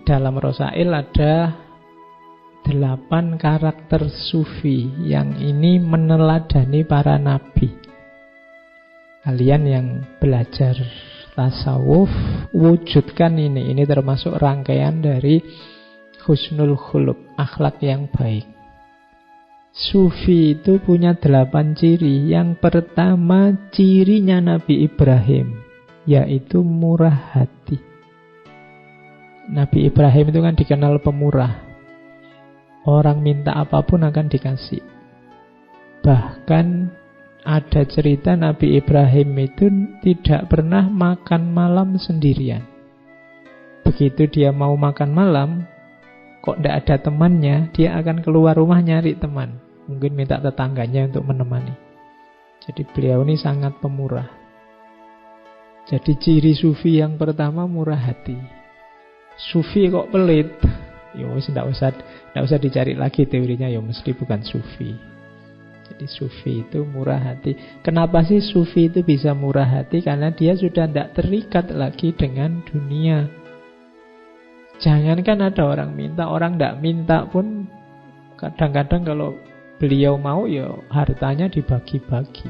dalam Rosail ada 8 karakter sufi yang ini meneladani para nabi. Kalian yang belajar tasawuf, wujudkan ini. Ini termasuk rangkaian dari husnul khuluq, akhlak yang baik. Sufi itu punya 8 ciri. Yang pertama, cirinya Nabi Ibrahim, yaitu murah hati. Nabi Ibrahim itu kan dikenal pemurah. Orang minta apapun akan dikasih. Bahkan ada cerita Nabi Ibrahim itu tidak pernah makan malam sendirian. Begitu dia mau makan malam, kok tidak ada temannya, dia akan keluar rumah nyari teman. Mungkin minta tetangganya untuk menemani. Jadi beliau ini sangat pemurah. Jadi ciri sufi yang pertama murah hati. Sufi kok pelit? Ya wis tidak usah dicari lagi teorinya, ya mesti bukan sufi. Jadi sufi itu murah hati. Kenapa sih sufi itu bisa murah hati? Karena dia sudah tidak terikat lagi dengan dunia. Jangankan ada orang minta, orang tidak minta pun kadang-kadang kalau beliau mau, ya hartanya dibagi-bagi,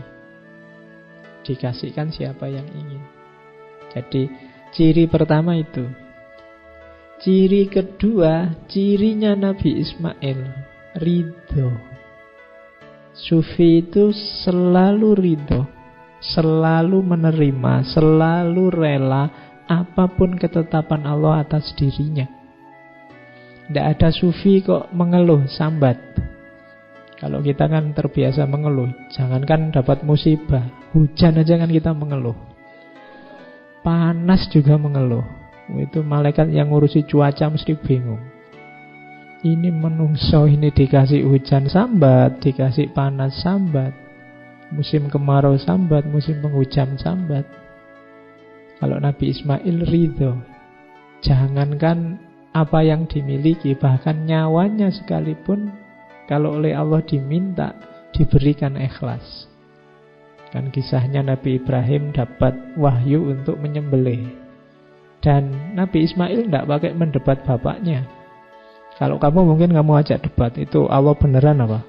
dikasihkan siapa yang ingin. Jadi ciri pertama itu. Ciri kedua, cirinya Nabi Ismail, ridho. Sufi itu selalu ridho, selalu menerima, selalu rela apapun ketetapan Allah atas dirinya. Tidak ada sufi kok mengeluh, sambat. Kalau kita kan terbiasa mengeluh. Jangankan dapat musibah, hujan aja kan kita mengeluh. Panas juga mengeluh. Itu malaikat yang ngurusi cuaca mesti bingung. Ini menungso, ini dikasih hujan sambat, dikasih panas sambat, musim kemarau sambat, musim penghujan sambat. Kalau Nabi Ismail ridho. Jangankan apa yang dimiliki, bahkan nyawanya sekalipun, kalau oleh Allah diminta, diberikan ikhlas. Kan kisahnya Nabi Ibrahim dapat wahyu untuk menyembelih. Dan Nabi Ismail tidak pakai mendebat bapaknya. Kalau kamu mungkin kamu ajak debat, itu Allah beneran apa?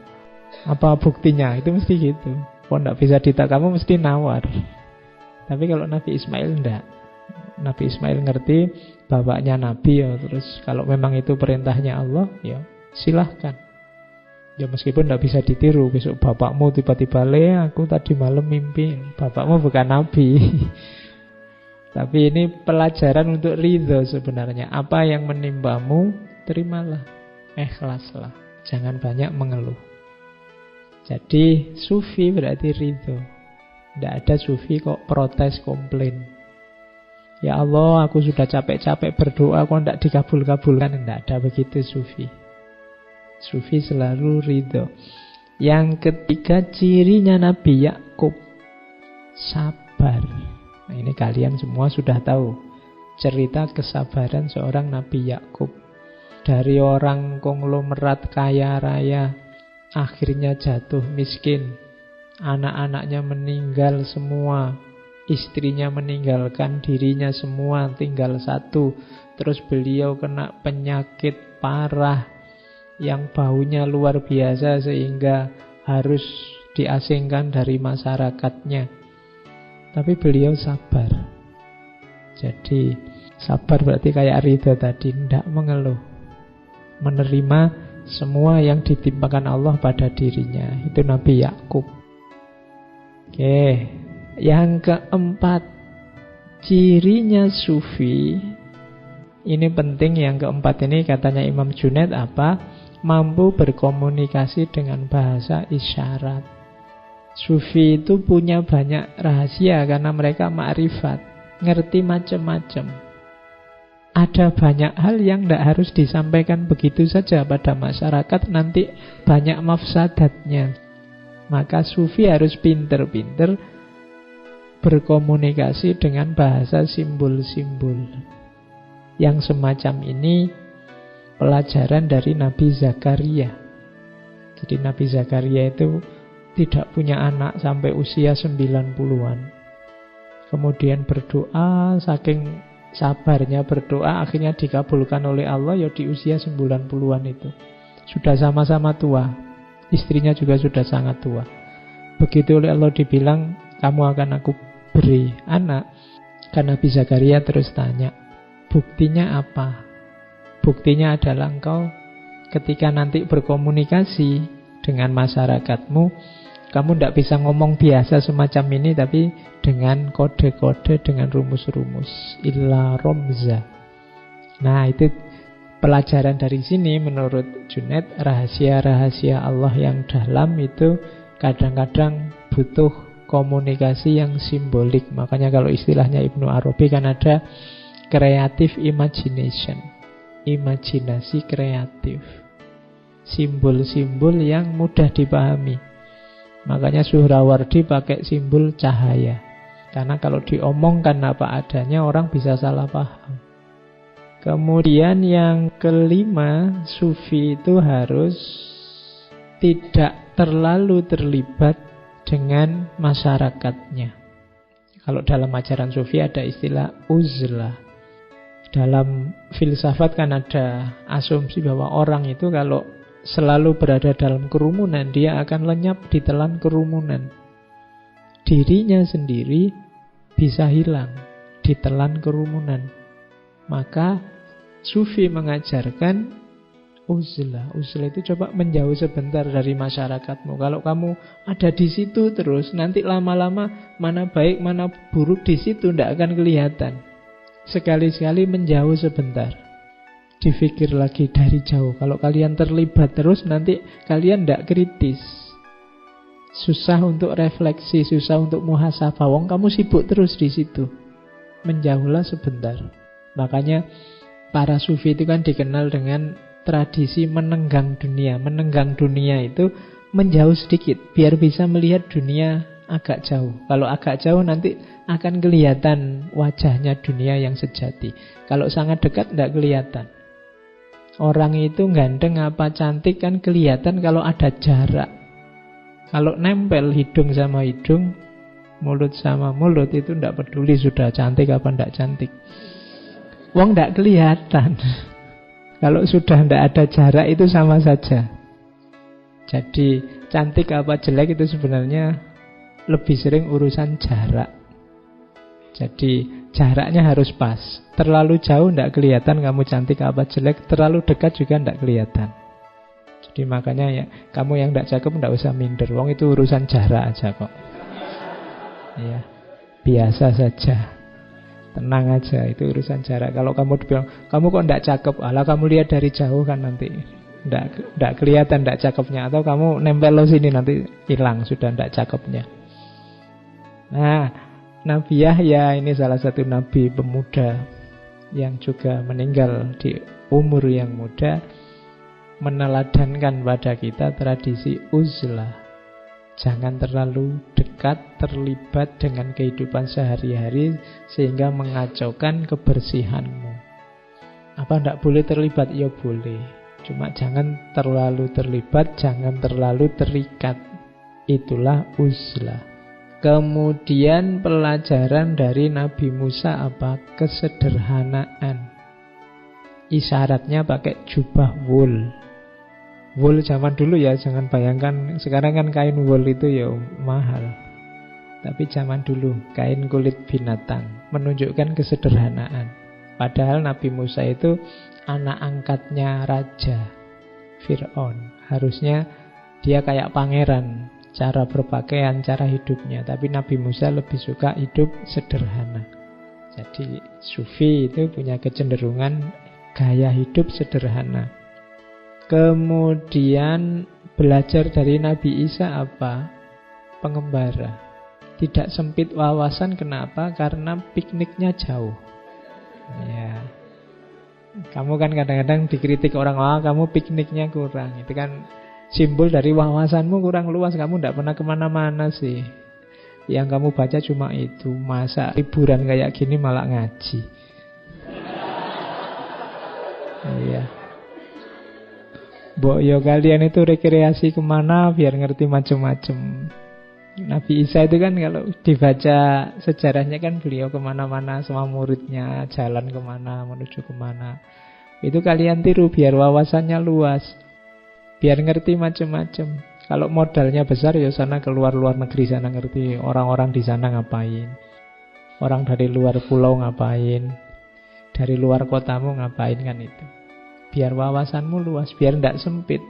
Apa buktinya? Itu mesti gitu. Kalau tidak bisa ditak, kamu mesti nawar. Tapi kalau Nabi Ismail tidak. Nabi Ismail ngerti bapaknya Nabi, ya, terus kalau memang itu perintahnya Allah, ya silahkan. Ya meskipun tidak bisa ditiru. Besok bapakmu tiba-tiba, aku tadi malam mimpi. Bapakmu bukan Nabi. Tapi ini pelajaran untuk ridho sebenarnya. Apa yang menimpamu, terimalah, ikhlaslah. Jangan banyak mengeluh. Jadi sufi berarti ridho. Tidak ada sufi kok protes, komplain. Ya Allah, aku sudah capek-capek berdoa, kok tidak dikabul-kabulkan. Tidak ada begitu sufi. Sufi selalu ridho. Yang ketiga, cirinya Nabi Yakub, sabar. Nah, ini kalian semua sudah tahu cerita kesabaran seorang Nabi Yakub. Dari orang konglomerat kaya raya, akhirnya jatuh miskin. Anak-anaknya meninggal semua, istrinya meninggalkan dirinya semua, tinggal satu. Terus beliau kena penyakit parah yang baunya luar biasa sehingga harus diasingkan dari masyarakatnya. Tapi beliau sabar. Jadi sabar berarti kayak ridho tadi, tidak mengeluh, menerima semua yang ditimpakan Allah pada dirinya. Itu Nabi Yakub. Oke, yang keempat, cirinya sufi. Ini penting, yang keempat ini katanya Imam Junaid apa? Mampu berkomunikasi dengan bahasa isyarat. Sufi itu punya banyak rahasia karena mereka ma'rifat, ngerti macam-macam. Ada banyak hal yang tidak harus disampaikan begitu saja pada masyarakat, nanti banyak mafsadatnya. Maka sufi harus pinter-pinter berkomunikasi dengan bahasa simbol-simbol. Yang semacam ini pelajaran dari Nabi Zakaria. Jadi Nabi Zakaria itu tidak punya anak sampai usia 90-an. Kemudian berdoa, saking sabarnya berdoa akhirnya dikabulkan oleh Allah ya di usia 90-an itu. Sudah sama-sama tua. Istrinya juga sudah sangat tua. Begitu oleh Allah dibilang, kamu akan aku beri anak. Karena Nabi Zakaria terus tanya, buktinya apa? Buktinya adalah engkau ketika nanti berkomunikasi dengan masyarakatmu, kamu tidak bisa ngomong biasa semacam ini, tapi dengan kode-kode, dengan rumus-rumus. Illa romza. Nah, itu pelajaran dari sini menurut Junaid, rahasia-rahasia Allah yang dalam itu kadang-kadang butuh komunikasi yang simbolik. Makanya kalau istilahnya Ibnu Arabi kan ada creative imagination, imajinasi kreatif, simbol-simbol yang mudah dipahami. Makanya Suhrawardi pakai simbol cahaya, karena kalau diomongkan apa adanya orang bisa salah paham. Kemudian yang kelima, sufi itu harus tidak terlalu terlibat dengan masyarakatnya. Kalau dalam ajaran sufi ada istilah uzlah. Dalam filsafat kan ada asumsi bahwa orang itu kalau selalu berada dalam kerumunan, dia akan lenyap ditelan kerumunan. Dirinya sendiri bisa hilang ditelan kerumunan. Maka sufi mengajarkan uzlah. Uzlah itu coba menjauh sebentar dari masyarakatmu. Kalau kamu ada di situ terus, nanti lama-lama mana baik mana buruk di situ tidak akan kelihatan. Sekali-sekali menjauh sebentar, dipikir lagi dari jauh. Kalau kalian terlibat terus, nanti kalian tidak kritis, susah untuk refleksi, susah untuk muhasabah. Wong kamu sibuk terus di situ. Menjauhlah sebentar. Makanya para sufi itu kan dikenal dengan tradisi menenggang dunia. Menenggang dunia itu menjauh sedikit, biar bisa melihat dunia agak jauh. Kalau agak jauh nanti akan kelihatan wajahnya dunia yang sejati. Kalau sangat dekat tidak kelihatan. Orang itu ganteng apa cantik kan kelihatan kalau ada jarak. Kalau nempel hidung sama hidung, mulut sama mulut, itu tidak peduli sudah cantik apa tidak cantik. Wong tidak kelihatan. Kalau sudah tidak ada jarak itu sama saja. Jadi cantik apa jelek itu sebenarnya lebih sering urusan jarak. Jadi jaraknya harus pas. Terlalu jauh tidak kelihatan kamu cantik apa jelek, terlalu dekat juga tidak kelihatan. Jadi makanya ya, kamu yang tidak cakep tidak usah minder. Wong itu urusan jarak aja kok. Ya, biasa saja. Tenang aja, itu urusan jarak. Kalau kamu bilang, kamu kok tidak cakep, alah kamu lihat dari jauh kan nanti tidak kelihatan tidak cakepnya. Atau kamu nempel lo sini nanti hilang sudah tidak cakepnya. Nah, Nabi Yahya ini salah satu nabi pemuda yang juga meninggal di umur yang muda, meneladankan pada kita tradisi uzlah. Jangan terlalu dekat, terlibat dengan kehidupan sehari-hari sehingga mengacaukan kebersihanmu. Apa tidak boleh terlibat? Ya boleh. Cuma jangan terlalu terlibat, jangan terlalu terikat. Itulah uzlah. Kemudian pelajaran dari Nabi Musa apa? Kesederhanaan. Isyaratnya pakai jubah wool. Wool zaman dulu ya, jangan bayangkan sekarang kan kain wool itu ya mahal. Tapi zaman dulu kain kulit binatang, menunjukkan kesederhanaan. Padahal Nabi Musa itu anak angkatnya Raja Fir'aun. Harusnya dia kayak pangeran, cara berpakaian, cara hidupnya. Tapi Nabi Musa lebih suka hidup sederhana. Jadi sufi itu punya kecenderungan gaya hidup sederhana. Kemudian belajar dari Nabi Isa apa? Pengembara. Tidak sempit wawasan, kenapa? Karena pikniknya jauh. Ya. Kamu kan kadang-kadang dikritik orang, kamu pikniknya kurang. Itu kan simbol dari wawasanmu kurang luas. Kamu tidak pernah kemana-mana sih. Yang kamu baca cuma itu. Masa liburan kayak gini malah ngaji. Iya. Mbok yo kalian itu rekreasi kemana biar ngerti macam-macam. Nabi Isa itu kan kalau dibaca sejarahnya kan beliau kemana-mana sama muridnya, jalan kemana, menuju kemana. Itu kalian tiru biar wawasannya luas, biar ngerti macam-macam. Kalau modalnya besar ya sana keluar luar negeri, sana ngerti orang-orang di sana ngapain, orang dari luar pulau ngapain, dari luar kotamu ngapain, kan itu. Biar wawasanmu luas, biar tidak sempit.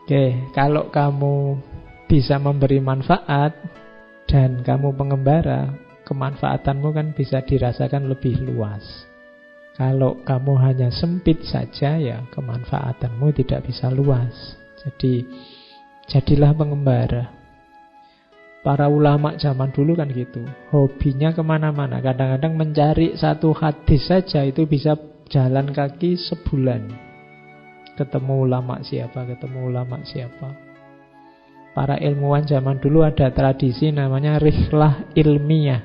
Oke, kalau kamu bisa memberi manfaat dan kamu pengembara, kemanfaatanmu kan bisa dirasakan lebih luas. Kalau kamu hanya sempit saja, ya kemanfaatanmu tidak bisa luas. Jadi jadilah pengembara. Para ulama zaman dulu kan gitu, hobinya kemana-mana. Kadang-kadang mencari satu hadis saja itu bisa jalan kaki sebulan. Ketemu ulama siapa. Para ilmuwan zaman dulu ada tradisi namanya rihlah ilmiah.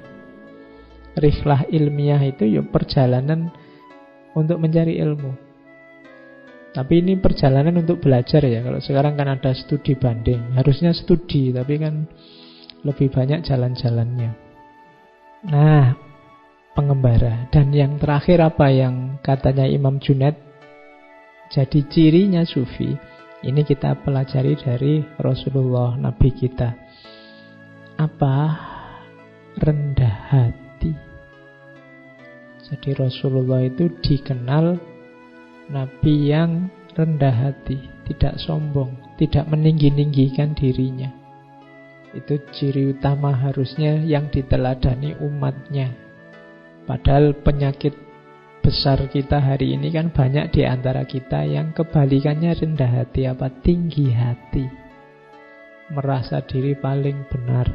Rihlah ilmiah itu ya perjalanan untuk mencari ilmu. Tapi ini perjalanan untuk belajar ya. Kalau sekarang kan ada studi banding. Harusnya studi, tapi kan lebih banyak jalan-jalannya. Nah, pengembara. Dan yang terakhir apa yang katanya Imam Junaid jadi cirinya sufi, ini kita pelajari dari Rasulullah, Nabi kita. Apa? Rendah hati. Jadi Rasulullah itu dikenal Nabi yang rendah hati, tidak sombong, tidak meninggi-ninggikan dirinya. Itu ciri utama harusnya yang diteladani umatnya. Padahal penyakit besar kita hari ini kan banyak di antara kita yang kebalikannya rendah hati, tinggi hati, merasa diri paling benar.